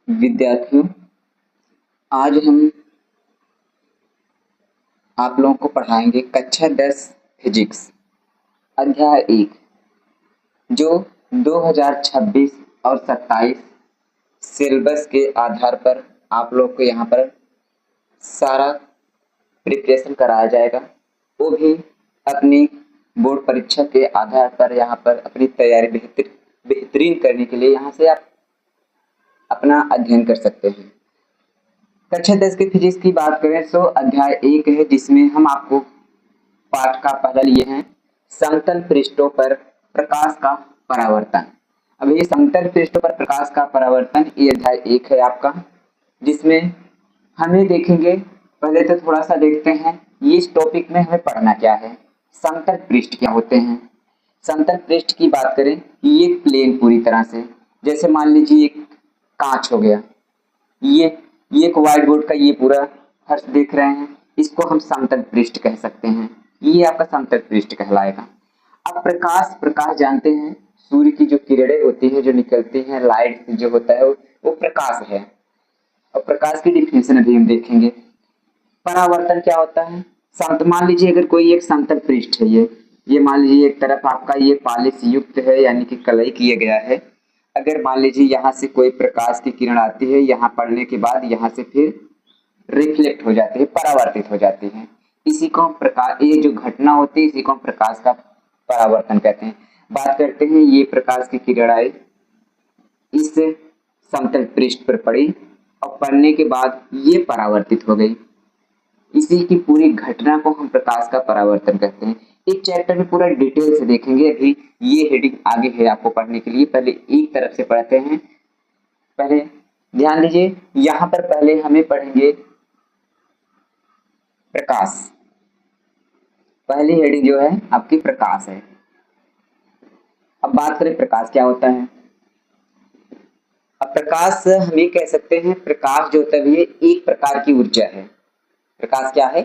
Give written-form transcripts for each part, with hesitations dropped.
विद्यार्थियों, आज हम आप लोगों को पढ़ाएंगे कक्षा 10 फिजिक्स अध्याय 1, जो 2026 और 27 सिलेबस के आधार पर आप लोग को यहाँ पर सारा प्रिपरेशन कराया जाएगा। वो भी अपनी बोर्ड परीक्षा के आधार पर यहाँ पर अपनी तैयारी बेहतरीन करने के लिए यहाँ से आप अपना अध्ययन कर सकते हैं। कक्षा 10 की फिजिक्स की बात करें तो अध्याय 1 है, जिसमें हम आपको पाठ का पहला लिए हैं समतल पृष्ठों पर प्रकाश का परावर्तन। अब ये समतल पृष्ठों पर प्रकाश का परावर्तन ये अध्याय 1 है आपका, जिसमें हमें देखेंगे। पहले तो थोड़ा सा देखते हैं ये इस टॉपिक में हमें पढ़ना क्या है, समतल पृष्ठ क्या होते हैं। समतल पृष्ठ की बात करें, ये प्लेन पूरी तरह से, जैसे मान लीजिए एक कांच हो गया, ये एक व्हाइट बोर्ड का ये पूरा फर्श देख रहे हैं, इसको हम समतल पृष्ठ कह सकते हैं। ये आपका समतल पृष्ठ कहलाएगा। अब प्रकाश जानते हैं, सूर्य की जो किरणें होती है, जो निकलती हैं, लाइट जो होता है वो प्रकाश है। और प्रकाश की डिफिनेशन अभी हम देखेंगे। परावर्तन क्या होता है? मान लीजिए अगर कोई एक समतल पृष्ठ है, ये मान लीजिए एक तरफ आपका ये पॉलिश युक्त है, यानी कि कलई किया गया है। अगर मान लीजिए यहाँ से कोई प्रकाश की किरण आती है, यहाँ पड़ने के बाद यहाँ से फिर रिफ्लेक्ट हो जाती है, परावर्तित हो जाती है, इसी को प्रकाश, ये जो घटना होती है इसी को हम प्रकाश का परावर्तन कहते हैं। बात करते हैं, ये प्रकाश की किरण आई, इस समतल पृष्ठ पर पड़ी और पड़ने के बाद ये परावर्तित हो गई, इसी की पूरी घटना को हम प्रकाश का परावर्तन कहते हैं। एक चैप्टर में पूरा डिटेल से देखेंगे, अभी ये हेडिंग आगे है आपको पढ़ने के लिए। पहले एक तरफ से पढ़ते हैं। पहले ध्यान दीजिए, यहाँ पर पहले हमें पढ़ेंगे प्रकाश। पहली हेडिंग जो है आपकी प्रकाश है। अब बात करें प्रकाश क्या होता है। अब प्रकाश हम ये कह सकते हैं, प्रकाश जो होता है एक प्रकार की ऊर्जा है। प्रकाश क्या है?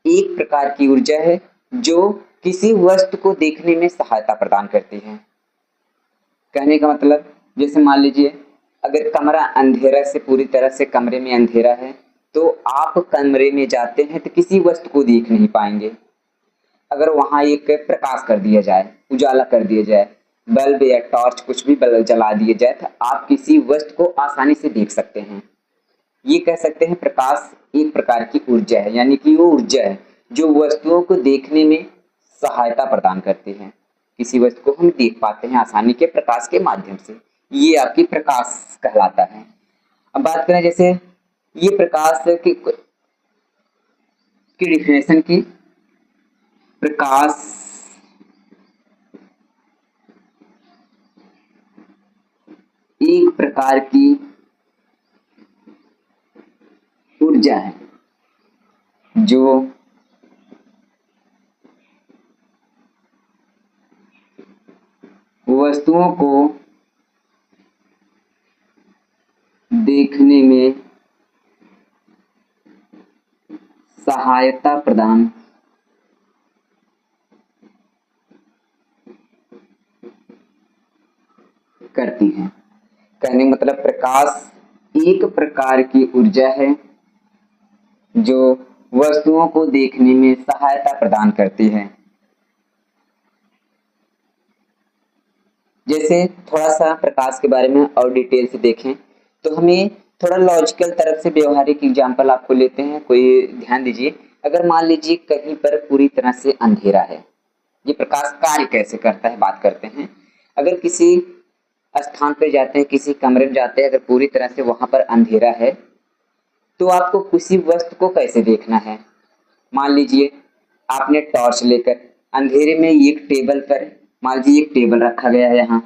एक प्रकार की ऊर्जा है जो किसी वस्तु को देखने में सहायता प्रदान करती है। कहने का मतलब, जैसे मान लीजिए अगर कमरा अंधेरा से, पूरी तरह से कमरे में अंधेरा है, तो आप कमरे में जाते हैं तो किसी वस्तु को देख नहीं पाएंगे। अगर वहां एक प्रकाश कर दिया जाए, उजाला कर दिया जाए, बल्ब या टॉर्च कुछ भी बल्ब जला दिया जाए, तो आप किसी वस्तु को आसानी से देख सकते हैं। ये कह सकते हैं प्रकाश एक प्रकार की ऊर्जा है, यानी कि वो ऊर्जा है जो वस्तुओं को देखने में सहायता प्रदान करती है। किसी वस्तु को हम देख पाते हैं आसानी के प्रकाश के माध्यम से, ये आपकी प्रकाश कहलाता है। अब बात करें जैसे ये प्रकाश की डिफिनेशन की, प्रकाश एक प्रकार की ऊर्जा है जो वस्तुओं को देखने में सहायता प्रदान करती है। कहने का मतलब, प्रकाश एक प्रकार की ऊर्जा है जो वस्तुओं को देखने में सहायता प्रदान करती है। जैसे थोड़ा सा प्रकाश के बारे में और डिटेल से देखें तो हमें थोड़ा लॉजिकल तरफ से व्यवहारिक एग्जांपल आपको लेते हैं। कोई ध्यान दीजिए, अगर मान लीजिए कहीं पर पूरी तरह से अंधेरा है, ये प्रकाश कार्य कैसे करता है बात करते हैं। अगर किसी स्थान पर जाते हैं, किसी कमरे में जाते हैं, अगर पूरी तरह से वहां पर अंधेरा है, तो आपको किसी वस्तु को कैसे देखना है। मान लीजिए आपने टॉर्च लेकर अंधेरे में एक टेबल पर, मान लीजिए एक टेबल रखा गया है, यहाँ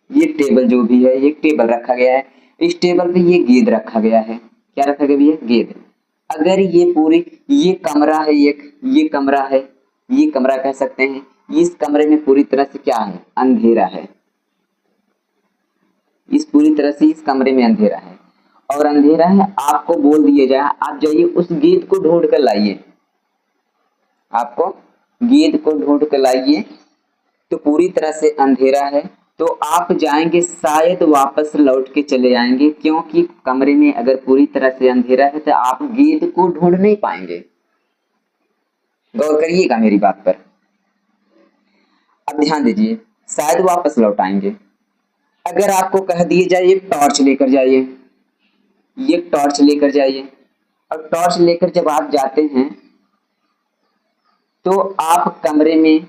ये टेबल जो भी है, एक टेबल रखा गया है, इस टेबल पे ये गेंद रखा गया है। क्या रखा गया भैया? गेंद। अगर ये पूरी, ये कमरा है, ये कमरा है, ये कमरा कह सकते हैं, इस कमरे में पूरी तरह से क्या है? अंधेरा है। इस पूरी तरह से इस कमरे में अंधेरा है और अंधेरा है, आपको बोल दिया जाए आप जाइए उस गेंद को ढूंढ कर लाइए, आपको गेंद को ढूंढ कर लाइए, तो पूरी तरह से अंधेरा है, तो आप जाएंगे शायद वापस लौट के चले आएंगे, क्योंकि कमरे में अगर पूरी तरह से अंधेरा है तो आप गेंद को ढूंढ नहीं पाएंगे। गौर करिएगा मेरी बात पर। अब ध्यान दीजिए, शायद वापस लौट आएंगे। अगर आपको कह दिए जाए ये टॉर्च लेकर जाइए, ये टॉर्च लेकर जाइए, और टॉर्च लेकर जब आप जाते हैं तो आप कमरे में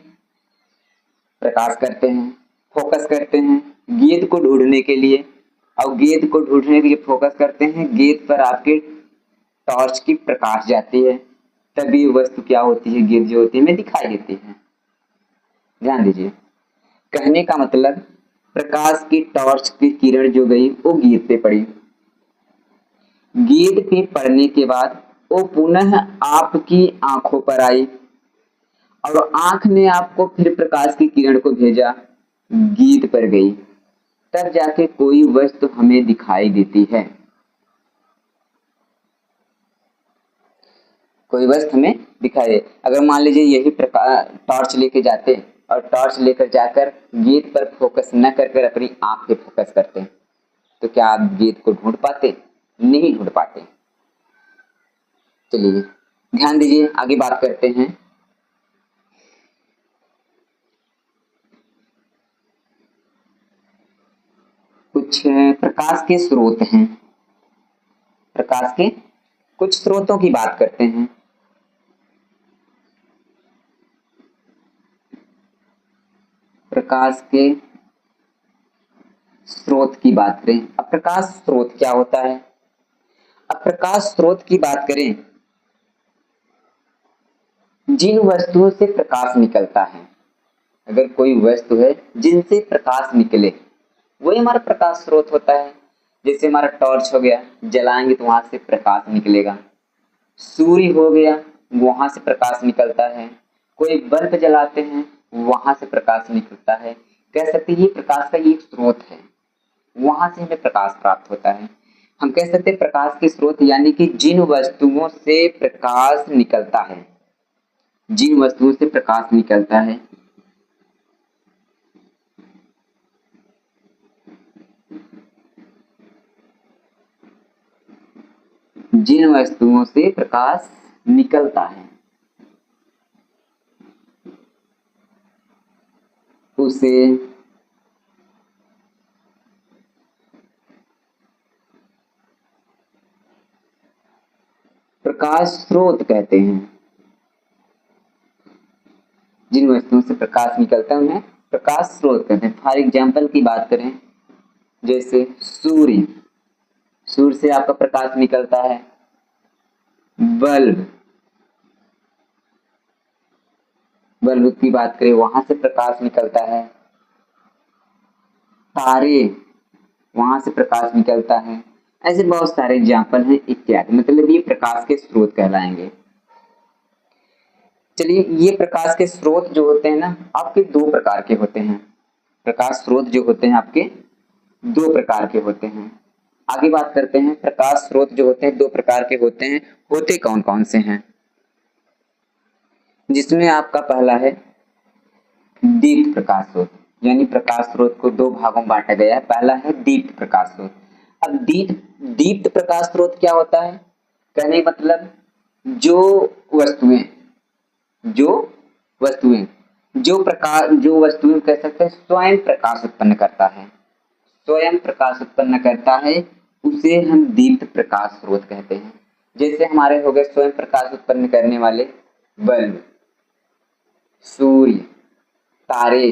प्रकाश करते हैं, फोकस करते हैं गेंद को ढूंढने के लिए, और गेंद को ढूंढने के लिए फोकस करते हैं, गेंद पर आपके टॉर्च की प्रकाश जाती है, तभी वस्तु क्या होती है, गेंद जो होती है हमें दिखाई देती है। ध्यान दीजिए, कहने का मतलब प्रकाश की टॉर्च की किरण जो गई वो गेंद पे पड़ी, गेंद पे पड़ने के बाद वो पुनः आपकी आंखों पर आई, और आंख ने आपको फिर प्रकाश की किरण को भेजा, गेंद पर गई, तब जाके कोई वस्तु हमें दिखाई देती है। कोई वस्तु हमें दिखाई दे। अगर मान लीजिए यही टॉर्च लेके जाते और टॉर्च लेकर जाकर गेंद पर फोकस न कर अपनी आंख पे फोकस करते, तो क्या आप गेंद को ढूंढ पाते? नहीं ढूंढ पाते। चलिए ध्यान दीजिए, आगे बात करते हैं। कुछ प्रकाश के स्रोत हैं, प्रकाश के कुछ स्रोतों की बात करते हैं। प्रकाश के स्रोत की बात करें। अब प्रकाश स्रोत क्या होता है? अब प्रकाश स्रोत की बात करें, जिन वस्तुओं से प्रकाश निकलता है, अगर कोई वस्तु है जिनसे प्रकाश निकले वही हमारा प्रकाश स्रोत होता है। जैसे हमारा टॉर्च हो गया, जलाएंगे तो वहां से प्रकाश निकलेगा। सूर्य हो गया, वहां से प्रकाश निकलता है। कोई बल्ब जलाते हैं, वहां से प्रकाश निकलता है। कह सकते हैं ये प्रकाश का ये एक स्रोत है, वहां से हमें प्रकाश प्राप्त होता है। हम कह सकते हैं प्रकाश के स्रोत यानी कि जिन वस्तुओं से प्रकाश निकलता है, जिन वस्तुओं से प्रकाश निकलता है, जिन वस्तुओं से प्रकाश निकलता है उसे प्रकाश स्रोत कहते हैं। जिन वस्तुओं से प्रकाश निकलता है उन्हें प्रकाश स्रोत कहते हैं। फॉर एग्जाम्पल की बात करें, जैसे सूर्य, सूर्य से आपका प्रकाश निकलता है। बल्ब, बल्ब की बात करें वहां से प्रकाश निकलता है। तारे, वहां से प्रकाश निकलता है। ऐसे बहुत सारे एग्जाम्पल हैं इत्यादि, मतलब ये प्रकाश के स्रोत कहलाएंगे। चलिए, ये प्रकाश के स्रोत जो होते हैं ना, आपके दो प्रकार के होते हैं। प्रकाश स्रोत जो होते हैं आपके दो प्रकार के होते हैं। आगे बात करते हैं, प्रकाश स्रोत जो होते हैं दो प्रकार के होते हैं। होते कौन कौन से हैं? जिसमें आपका पहला है दीप्त प्रकाश स्रोत, यानी प्रकाश स्रोत को दो भागों में बांटा गया है। पहला है दीप्त प्रकाश स्रोत। अब दीप्त प्रकाश स्रोत क्या होता है? कहने का मतलब जो वस्तुएं जो वस्तुएं जो वस्तुएं कह सकते हैं स्वयं प्रकाश उत्पन्न करता है, स्वयं प्रकाश उत्पन्न करता है, उसे हम दीप्त प्रकाश स्रोत कहते हैं। जैसे हमारे हो गए स्वयं प्रकाश उत्पन्न करने वाले बल्ब, सूर्य, तारे,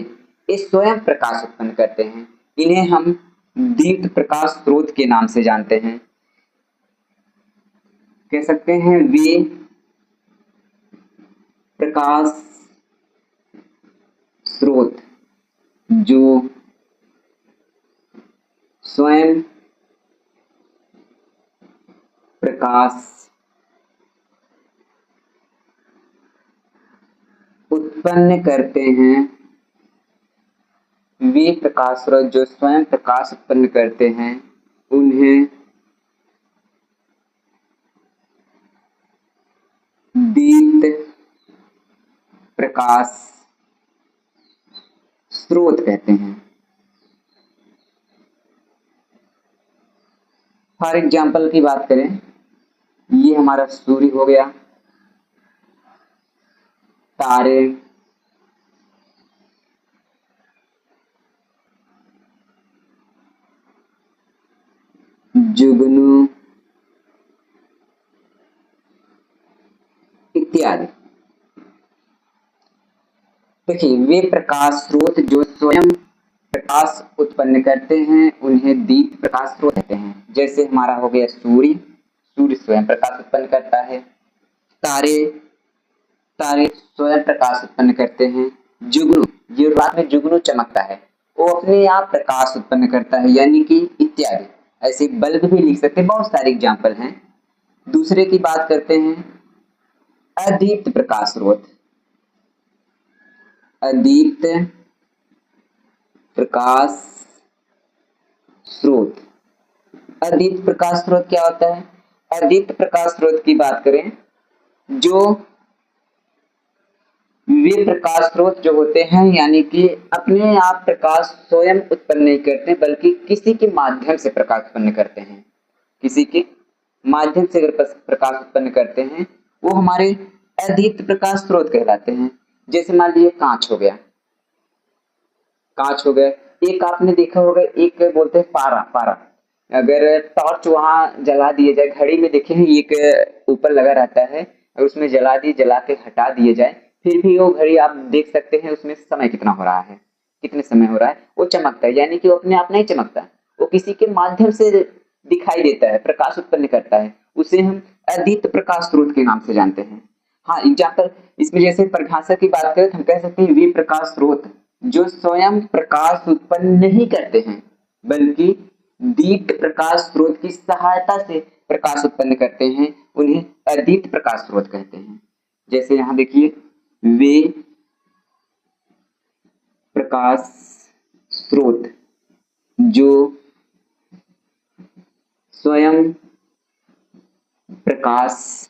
ये स्वयं प्रकाश उत्पन्न करते हैं। इन्हें हम दीप्त प्रकाश स्रोत के नाम से जानते हैं। कह सकते हैं वे प्रकाश स्रोत जो स्वयं प्रकाश उत्पन्न करते हैं, वे प्रकाश स्रोत जो स्वयं प्रकाश उत्पन्न करते हैं उन्हें दीप्त प्रकाश स्रोत कहते हैं। फॉर एग्जाम्पल की बात करें, ये हमारा सूर्य हो गया, तारे, जुगनू इत्यादि। देखिए, वे प्रकाश स्रोत जो स्वयं प्रकाश उत्पन्न करते हैं उन्हें दीप्त प्रकाश स्रोत कहते हैं। जैसे हमारा हो गया सूर्य, सूर्य स्वयं प्रकाश उत्पन्न करता है। तारे, तारे स्वयं प्रकाश उत्पन्न करते हैं। जुगनू, ये रात में जुगनू चमकता है, वो अपने आप प्रकाश उत्पन्न करता है, यानी कि इत्यादि। ऐसे बल्ब भी लिख सकते हैं, बहुत सारे एग्जाम्पल हैं। दूसरे की बात करते हैं, अदीप्त प्रकाश स्रोत। अदीप्त प्रकाश स्रोत, अदीप्त प्रकाश स्रोत क्या होता है? अदीप्त प्रकाश स्रोत की बात करें, जो वे प्रकाश स्रोत जो होते हैं, यानी कि अपने आप प्रकाश स्वयं उत्पन्न नहीं करते बल्कि किसी के माध्यम से प्रकाश उत्पन्न करते हैं। किसी के माध्यम से अगर प्रकाश उत्पन्न करते हैं, वो हमारे अदीप्त प्रकाश स्रोत कहलाते हैं। जैसे मान लीजिए कांच हो गया, कांच हो गया। एक आपने देखा होगा, एक बोलते हैं पारा, पारा। अगर टॉर्च वहां जला दिए जाए, घड़ी में देखे हैं एक ऊपर लगा रहता है, और उसमें जला के हटा दिए जाए, फिर भी वो घड़ी आप देख सकते हैं उसमें समय कितना हो रहा है, कितने समय हो रहा है, वो चमकता है। यानी कि वो अपने आप नहीं चमकता, वो किसी के माध्यम से दिखाई देता है, प्रकाश उत्पन्न करता है। उसे हम अदीप्त प्रकाश स्रोत के नाम से जानते हैं। हाँ, एग्जाम्पल इसमें जैसे परिभाषा की बात करें तो हम कह सकते हैं वे प्रकाश स्रोत जो स्वयं प्रकाश उत्पन्न नहीं करते हैं बल्कि दीप्त प्रकाश स्रोत की सहायता से प्रकाश उत्पन्न करते हैं, उन्हें अदीप्त प्रकाश स्रोत कहते हैं। जैसे यहाँ देखिए, वे प्रकाश स्रोत जो स्वयं प्रकाश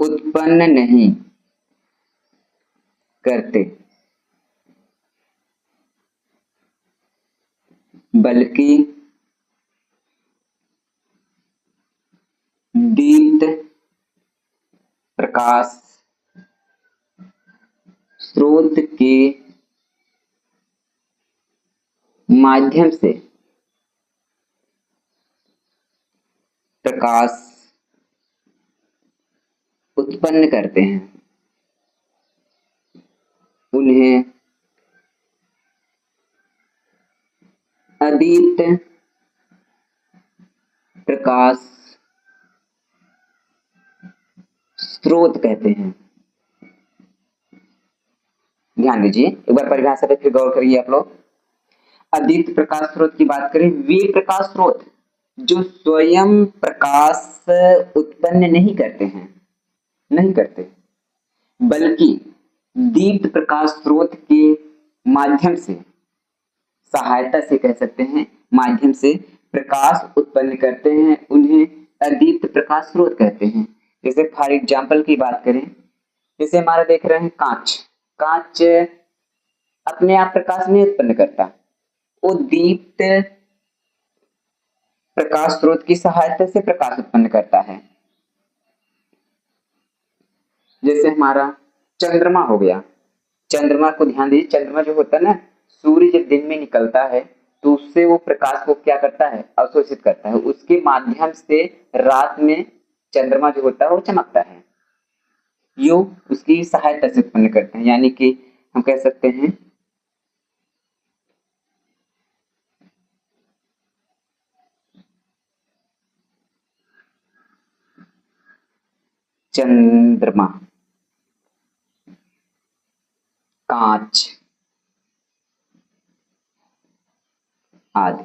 उत्पन्न नहीं करते बल्कि दीप्त प्रकाश स्रोत के माध्यम से प्रकाश उत्पन्न करते हैं, उन्हें अदीप्त प्रकाश स्रोत कहते हैं। ध्यान दीजिए, एक बार परिभाषा पे फिर गौर करिए आप लोग। अदीप्त प्रकाश स्रोत की बात करें, वे प्रकाश स्रोत जो स्वयं प्रकाश उत्पन्न नहीं करते हैं, नहीं करते, बल्कि दीप्त प्रकाश स्रोत के माध्यम से, सहायता से कह सकते हैं, माध्यम से प्रकाश उत्पन्न करते हैं, उन्हें अदीप्त प्रकाश स्रोत कहते हैं। जैसे फॉर एग्जाम्पल की बात करें, जैसे हमारा देख रहे हैं कांच, कांच अपने आप प्रकाश नहीं उत्पन्न करता, वो दीप्त प्रकाश स्रोत की सहायता से प्रकाश उत्पन्न करता है। जैसे हमारा चंद्रमा हो गया, चंद्रमा को ध्यान दीजिए, चंद्रमा जो होता है ना, सूर्य जब दिन में निकलता है तो उससे वो प्रकाश को क्या करता है, अवशोषित करता है, उसके माध्यम से रात में चंद्रमा जो होता है वो चमकता है। यो उसकी सहायता से उत्पन्न करते हैं, यानी कि हम कह सकते हैं चंद्रमा, कांच आदि,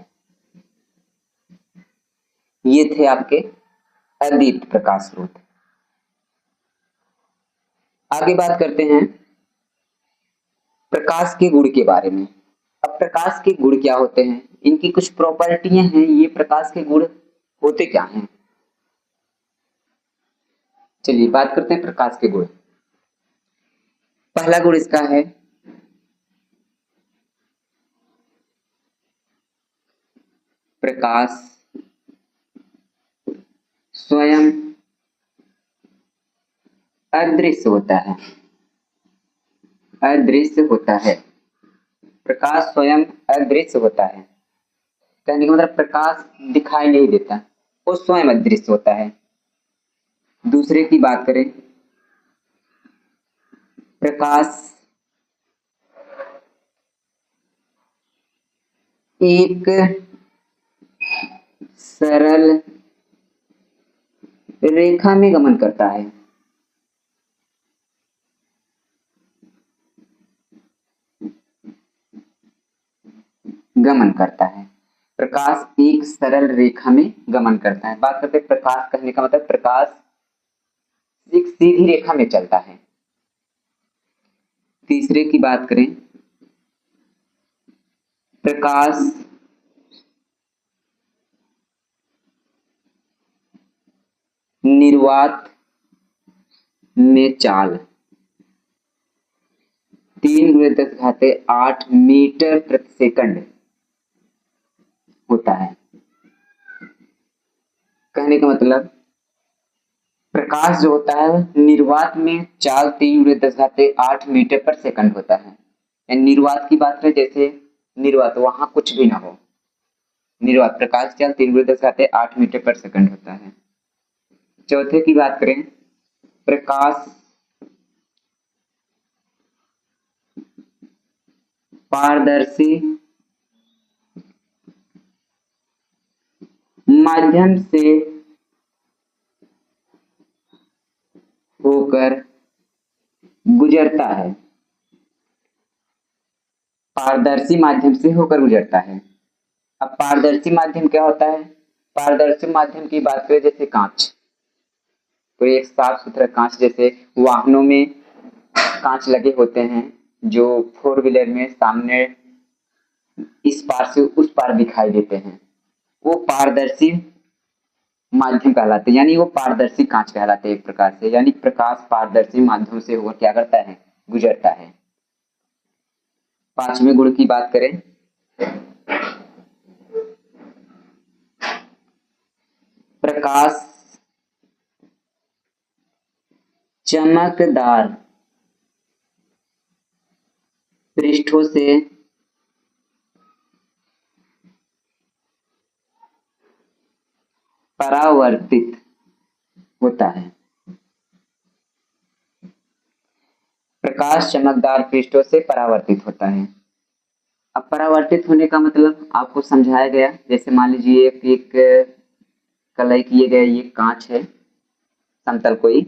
ये थे आपके अदीप्त प्रकाश स्रोत। आगे बात करते हैं प्रकाश के गुण के बारे में। अब प्रकाश के गुण क्या होते हैं, इनकी कुछ प्रॉपर्टियां हैं, ये प्रकाश के गुण होते क्या हैं। चलिए बात करते हैं प्रकाश के गुण। पहला गुण इसका है प्रकाश स्वयं अदृश्य होता है। अदृश्य होता है। प्रकाश स्वयं अदृश्य होता है, कहने का मतलब प्रकाश दिखाई नहीं देता, वो स्वयं अदृश्य होता है। दूसरे की बात करें, प्रकाश एक सरल रेखा में गमन करता है। गमन करता है। प्रकाश एक सरल रेखा में गमन करता है। बात करते हैं प्रकाश, कहने का मतलब प्रकाश एक सीधी रेखा में चलता है। तीसरे की बात करें, प्रकाश निर्वात में चाल 3×10⁸ मीटर प्रति सेकंड होता है। कहने का मतलब प्रकाश जो होता है निर्वात में चाल 3×10⁸ मीटर पर सेकंड होता है। निर्वात की बात करें, जैसे निर्वात वहां कुछ भी ना हो, निर्वात प्रकाश चाल 3×10⁸ मीटर पर सेकंड होता है। चौथे की बात करें, प्रकाश पारदर्शी माध्यम से होकर गुजरता है। पारदर्शी माध्यम से होकर गुजरता है। अब पारदर्शी माध्यम क्या होता है? पारदर्शी माध्यम की बात करें, जैसे कांच, तो एक साफ सुथरा कांच, जैसे वाहनों में कांच लगे होते हैं जो 4 व्हीलर में सामने इस पार से उस पार दिखाई देते हैं, वो पारदर्शी माध्यम कहलाते हैं, यानी वो पारदर्शी कांच कहलाते हैं एक प्रकार से। यानी प्रकाश पारदर्शी माध्यम से होकर क्या करता है? गुजरता है। पांचवें गुण की बात करें, प्रकाश चमकदार पृष्ठों से परावर्तित होता है। प्रकाश चमकदार पृष्ठों से परावर्तित होता है। अब परावर्तित होने का मतलब आपको समझाया गया, जैसे मान लीजिए एक कलई किए गए ये कांच है समतल कोई,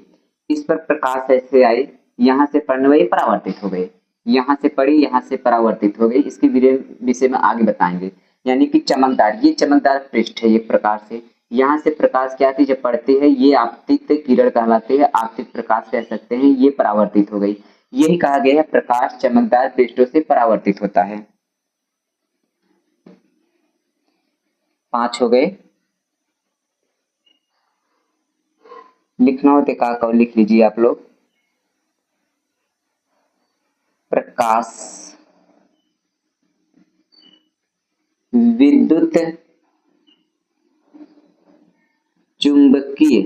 इस पर प्रकाश ऐसे आई, यहाँ से पड़ने वाली परावर्तित हो गई, यहाँ से पड़ी, यहाँ से परावर्तित हो गई। इसके विषय में आगे बताएंगे। यानी कि चमकदार, ये चमकदार पृष्ठ है एक प्रकार से, यहाँ से प्रकाश क्या आती जब पड़ती है, ये आपतित किरण कहलाते हैं, आपतित प्रकाश कह सकते हैं, ये परावर्तित हो गई। यही कहा गया है प्रकाश चमकदार पृष्ठों से परावर्तित होता है। 5 हो गए। लिखना हो तो का लिख लीजिए आप लोग। प्रकाश विद्युत चुंबकीय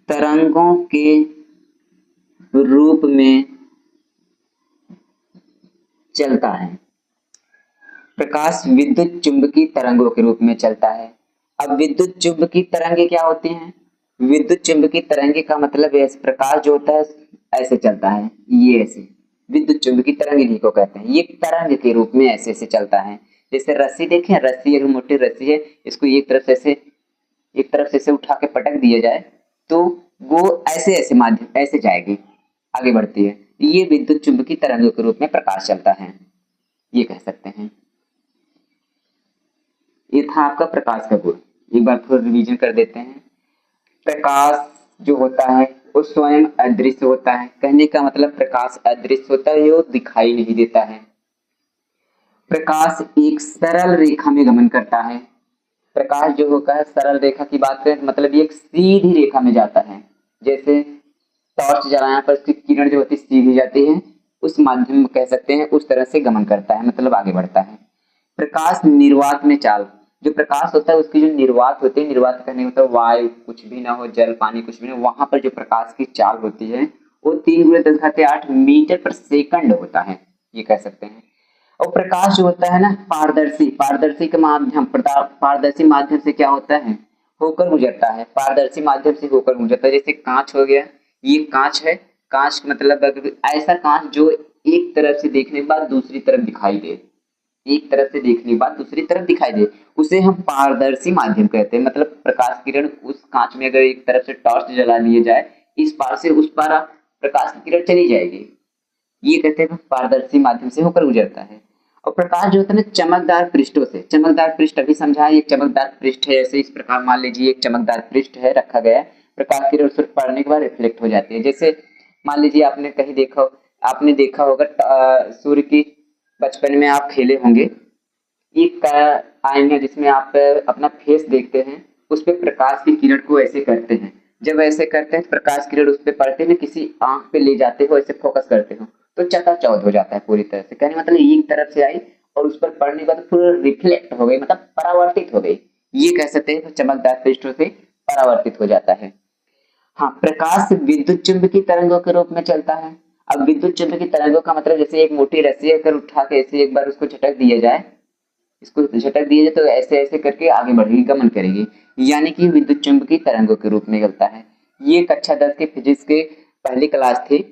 तरंगों के रूप में चलता है। प्रकाश विद्युत चुंबकीय तरंगों के रूप में चलता है। अब विद्युत चुंबकीय तरंगे क्या होती हैं? विद्युत चुंबकीय तरंगे का मतलब है प्रकाश जो होता है ऐसे चलता है, ये ऐसे विद्युत चुंबकीय तरंग इन्हीं को कहते हैं। ये तरंग के रूप में ऐसे ऐसे चलता है। जैसे रस्सी देखें, रस्सी एक मोटी रस्सी है, इसको एक तरफ से ऐसे उठा के पटक दिया जाए तो वो ऐसे ऐसे माध्यम ऐसे जाएगी, आगे बढ़ती है। ये विद्युत चुंबकीय तरंगों के रूप में प्रकाश चलता है, ये कह सकते हैं। ये था आपका प्रकाश का गुण। एक बार फिर रिवीजन कर देते हैं। प्रकाश जो होता है वो स्वयं अदृश्य होता है। कहने का मतलब प्रकाश अदृश्य होता है, वो दिखाई नहीं देता है। प्रकाश एक सरल रेखा में गमन करता है। प्रकाश जो होता है सरल रेखा की बात करें मतलब ये एक सीधी रेखा में जाता है। जैसे टॉर्च जलाने पर उसकी किरण जो होती है सीधी जाती है, उस माध्यम कह सकते हैं उस तरह से गमन करता है, मतलब आगे बढ़ता है। प्रकाश निर्वात में चाल, जो प्रकाश होता है उसकी जो निर्वात होती है, निर्वात कहने का मतलब वायु कुछ भी ना हो, जल पानी कुछ भी ना हो, वहां पर जो प्रकाश की चाल होती है वो 3 × 10⁸ मीटर पर सेकंड होता है, ये कह सकते हैं। और प्रकाश जो होता है ना पारदर्शी, पारदर्शी के माध्यम पारदर्शी माध्यम से क्या होता है, होकर गुजरता है, पारदर्शी माध्यम से होकर गुजरता है। जैसे कांच हो गया, ये कांच है, कांच मतलब ऐसा कांच जो एक तरफ से देखने के बाद दूसरी तरफ दिखाई दे, एक तरफ से देखने के बाद दूसरी तरफ दिखाई दे, उसे हम पारदर्शी माध्यम कहते हैं। मतलब प्रकाश किरण उस कांच में अगर एक तरफ से टॉर्च जला लिए जाए, इस पार से उस पार प्रकाश की किरण चली जाएगी, ये कहते हैं पारदर्शी माध्यम से होकर गुजरता है। और प्रकाश जो होता है ना चमकदार पृष्ठों से, चमकदार पृष्ठ अभी समझा, एक चमकदार पृष्ठ है, ऐसे इस प्रकार मान लीजिए एक चमकदार पृष्ठ है रखा गया है, प्रकाश किरण उस पर पड़ने के बाद रिफ्लेक्ट हो जाती है। जैसे मान लीजिए आपने कहीं देखा, आपने देखा होगा सूर्य की, बचपन में आप खेले होंगे, एक आईना जिसमें आप अपना फेस देखते हैं, उस पर प्रकाश की किरण को ऐसे करते हैं, जब ऐसे करते हैं प्रकाश किरण उस पर पड़ते हैं, किसी आंख पे ले जाते हो, ऐसे फोकस करते हो तो चकाचौंध हो जाता है पूरी तरह से। कहने मतलब एक तरफ से आई और उस पर पड़ने के बाद पूरा रिफ्लेक्ट हो गई, मतलब परावर्तित हो गई, ये कह सकते हैं चमकदार पृष्ठों से परावर्तित हो जाता है। हाँ, प्रकाश विद्युत चुंबकीय तरंगों के रूप में चलता है। अब विद्युत चुंबकीय तरंगों का मतलब जैसे एक मोटी रस्सी अगर उठा के ऐसे एक बार उसको झटक दिया जाए, इसको झटक दिया जाए तो ऐसे ऐसे करके आगे बढ़ेगी, गमन करेगी, यानी कि विद्युत चुंबकीय तरंगों के रूप में चलता है। ये कक्षा 10 के फिजिक्स के पहली क्लास थी।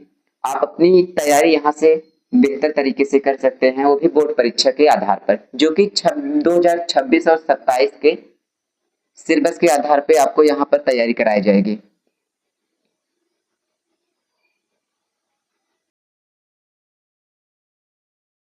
आप अपनी तैयारी यहाँ से बेहतर तरीके से कर सकते हैं, वो भी बोर्ड परीक्षा के आधार पर, जो कि 2026 और 27 के सिलेबस के आधार पे आपको यहाँ पर तैयारी कराई जाएगी।